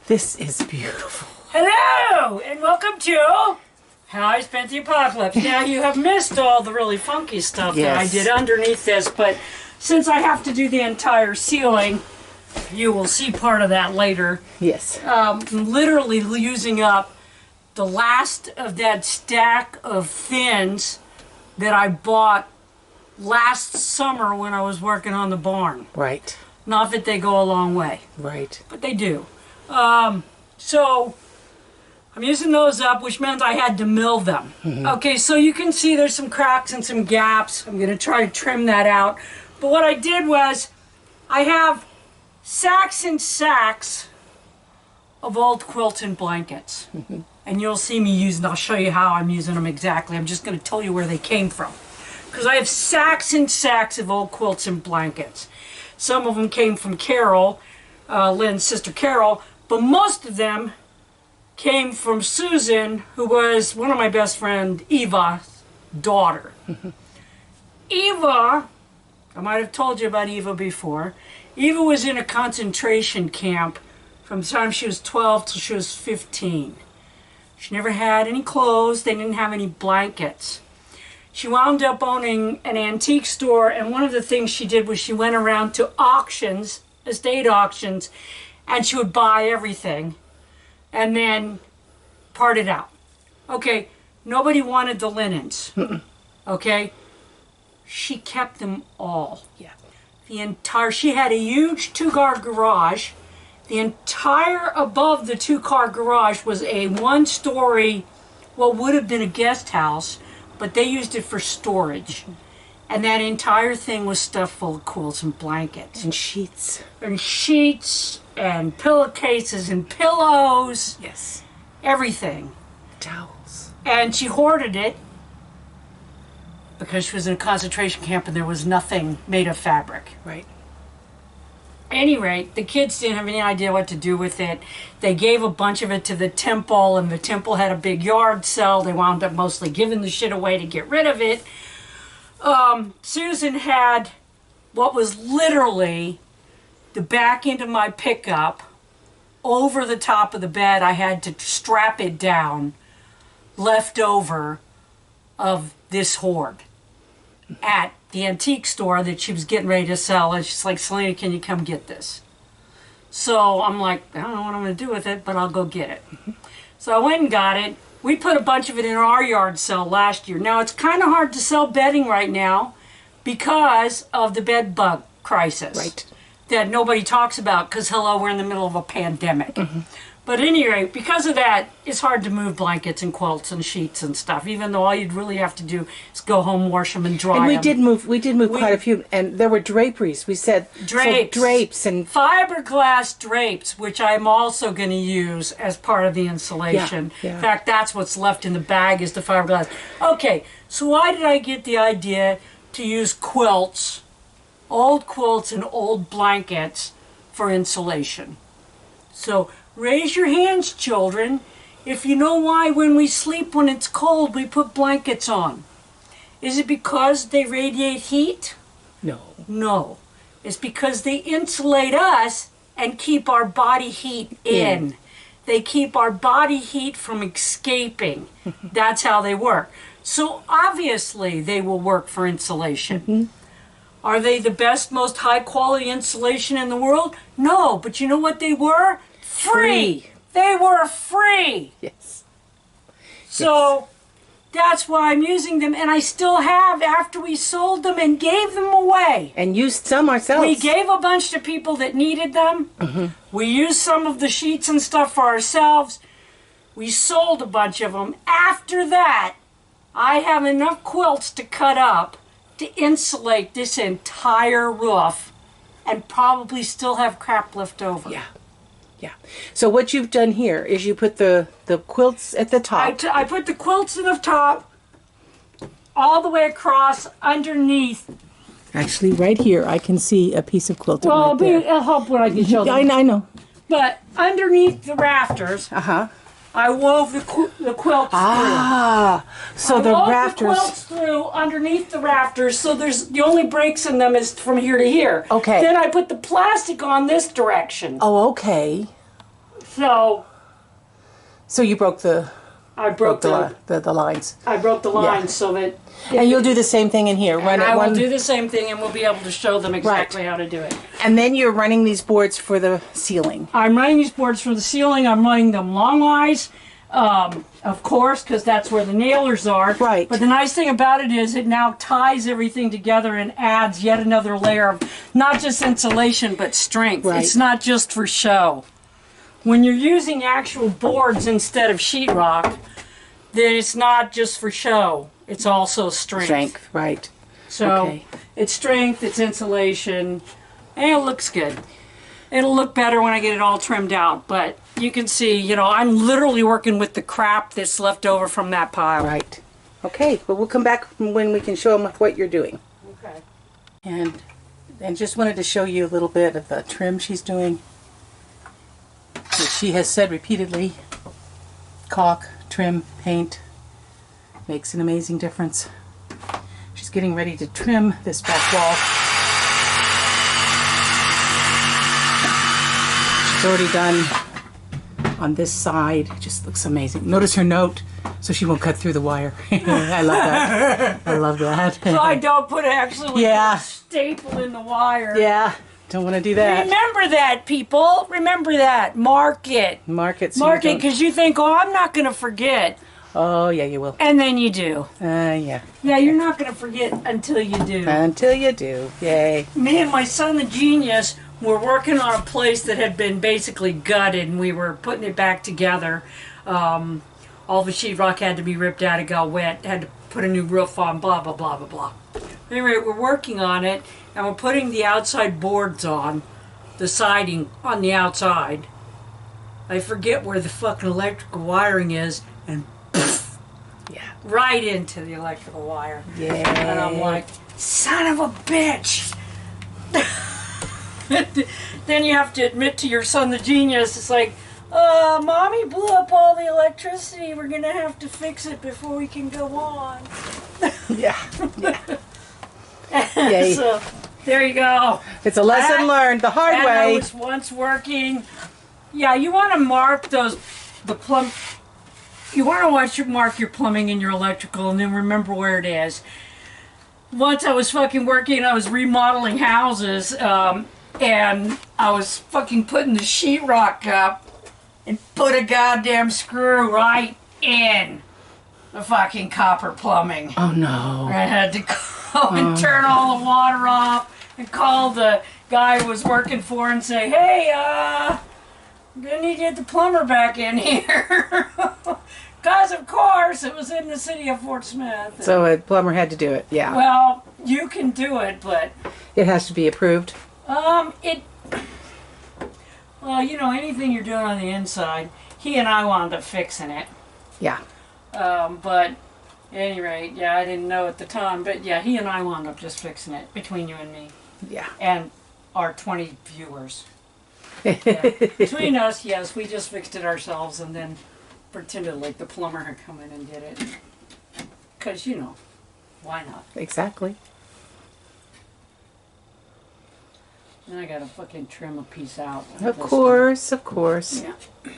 This is beautiful. Hello, and welcome to How I Spent the Apocalypse. Now, you have missed all the really funky stuff that I did underneath this, but since I have to do the entire ceiling, you will see part of that later. Yes. Literally using up the last of that stack of thins that I bought last summer when I was working on the barn. Right. Not that they go a long way. Right. But they do. So I'm using those up, which meant I had to mill them. Okay, so you can see there's some cracks and some gaps. I'm going to try to trim that out. But what I did was I have sacks and sacks of old quilts and blankets. And you'll see me using, I'll show you how I'm using them exactly. I'm just going to tell you where they came from. Because I have sacks and sacks of old quilts and blankets. Some of them came from Carol, Lynn's sister Carol, but most of them came from Susan, who was one of my best friend, Eva's daughter. Eva, I might have told you about Eva before. Eva was in a concentration camp from the time she was 12 till she was 15. She never had any clothes. They didn't have any blankets. She wound up owning an antique store, and one of the things she did was she went around to auctions, estate auctions, and she would buy everything and then part it out. Okay, nobody wanted the linens. Okay? She kept them all. Yeah. She had a huge two-car garage. The entire above the two-car garage was a one-story, what would have been a guest house, but they used it for storage. And that entire thing was stuffed full of quilts and blankets. And sheets. And sheets and pillowcases and pillows. Yes. Everything. Towels. And she hoarded it because she was in a concentration camp and there was nothing made of fabric. Right. At any rate, the kids didn't have any idea what to do with it. They gave a bunch of it to the temple, and the temple had a big yard sale. They wound up mostly giving the shit away to get rid of it. Susan had what was literally the back end of my pickup over the top of the bed. I had to strap it down, left over of this hoard at the antique store that she was getting ready to sell. And she's like, Selena, can you come get this? So I'm like, I don't know what I'm going to do with it, but I'll go get it. So I went and got it. We put a bunch of it in our yard sale last year. Now, it's kind of hard to sell bedding right now because of the bed bug crisis. Right. That nobody talks about because, hello, we're in the middle of a pandemic. But at any rate, because of that, it's hard to move blankets and quilts and sheets and stuff, even though all you'd really have to do is go home, wash them, and dry them. And we did move quite a few, and there were draperies. We said drapes, so drapes and fiberglass drapes, which I'm also going to use as part of the insulation. Yeah. In fact, that's what's left in the bag is the fiberglass. Okay, so why did I get the idea to use quilts, old quilts and old blankets for insulation? So raise your hands, children, if you know why when we sleep when it's cold we put blankets on. Is it because they radiate heat? No. No. It's because they insulate us and keep our body heat in. They keep our body heat from escaping. That's how they work. So obviously they will work for insulation. Are they the best, most high-quality insulation in the world? No, but you know what they were? Free. They were free. Yes. So that's why I'm using them, and I still have after we sold them and gave them away. And used some ourselves. We gave a bunch to people that needed them. We used some of the sheets and stuff for ourselves. We sold a bunch of them. After that, I have enough quilts to cut up to insulate this entire roof and probably still have crap left over. Yeah. Yeah. So what you've done here is you put the quilts at the top. I put the quilts at the top all the way across underneath. Actually, right here, I can see a piece of quilting right there. It'll help when I can show them. I know. But underneath the rafters, I wove the quilts through. So the rafters. I wove the quilts through underneath the rafters, so there's the only breaks in them is from here to here. Okay. Then I put the plastic on this direction. Oh, okay. So you broke the I broke the lines. I broke the lines so that. And you'll do the same thing in here. And I will do the same thing, and we'll be able to show them exactly how to do it. And then you're running these boards for the ceiling. I'm running these boards for the ceiling. I'm running them longwise, of course, because that's where the nailers are. Right. But the nice thing about it is it now ties everything together and adds yet another layer of not just insulation, but strength. Right. It's not just for show. When you're using actual boards instead of sheetrock, then it's not just for show. It's also strength. Strength, right. So it's strength, it's insulation, and it looks good. It'll look better when I get it all trimmed out. But you can see, you know, I'm literally working with the crap that's left over from that pile. Right. Okay, but we'll come back when we can show them what you're doing. Okay. And just wanted to show you a little bit of the trim she's doing. Which she has said repeatedly, caulk, trim, paint makes an amazing difference. She's getting ready to trim this back wall. She's already done on this side. It just looks amazing. Notice her note, so she won't cut through the wire. I love that. I love that. So I don't put actually a staple in the wire. Yeah. Don't want to do that. Remember that, people. Remember that. Mark it. Mark it. Mark it, because you think, oh, I'm not going to forget. Oh, yeah, you will. And then you do. Yeah. Yeah, you're not going to forget until you do. Until you do. Yay. Me and my son, the genius, were working on a place that had been basically gutted, and we were putting it back together. All the sheetrock had to be ripped out. It got wet. Had to put a new roof on, blah, blah, blah, blah, blah. Anyway, we're working on it, and we're putting the outside boards on, the siding on the outside. I forget where the fucking electrical wiring is, and poof, right into the electrical wire. Yeah. And I'm like, son of a bitch! Then you have to admit to your son, the genius, it's like, Mommy blew up all the electricity. We're going to have to fix it before we can go on. Yeah. Yay. So, there you go. It's a lesson learned the hard way. I was once working. Yeah, you want to mark you want to mark your plumbing and your electrical, and then remember where it is. Once I was fucking working, I was remodeling houses, and I was fucking putting the sheetrock up and put a goddamn screw right in the fucking copper plumbing. Oh, no. I had to go and turn all the water off and call the guy who was working for and say, hey, I'm gonna need to get the plumber back in here. Because, of course, it was in the city of Fort Smith. So a plumber had to do it, yeah. Well, you can do it, but... It has to be approved. Well, you know, anything you're doing on the inside, he and I wound up fixing it. Yeah. But at any rate, yeah, I didn't know at the time, but yeah, he and I wound up just fixing it, between you and me. Yeah. And our 20 viewers. Yeah. Between us, yes, we just fixed it ourselves and then pretended like the plumber had come in and did it. Because, you know, why not? Exactly. Then I gotta fucking trim a piece out. Of course, of course. Yeah,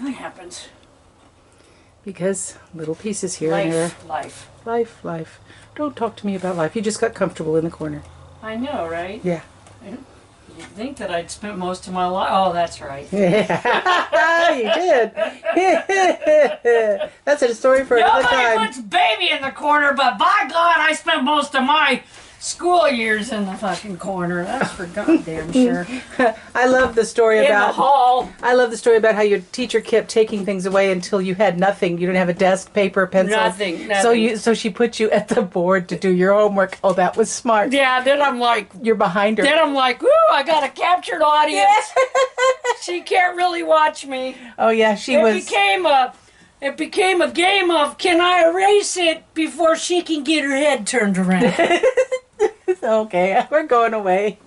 that happens. Because little pieces here and there. Life. Don't talk to me about life. You just got comfortable in the corner. I know, right? Yeah. You'd think that I'd spent most of my life. Oh, that's right. Yeah. You did. That's a story for another time. Nobody puts baby in the corner, but by God, I spent most of my school years in the fucking corner. That's for goddamn sure. I love the story In about the hall. I love the story about how your teacher kept taking things away until you had nothing. You didn't have a desk, paper, pencil. Nothing. So she put you at the board to do your homework. Oh, that was smart. Yeah, then I'm like, You're behind her. then I'm like, woo, I got a captured audience. She can't really watch me. Oh yeah, she It was. became a game of, can I erase it before she can get her head turned around? Okay, we're going away.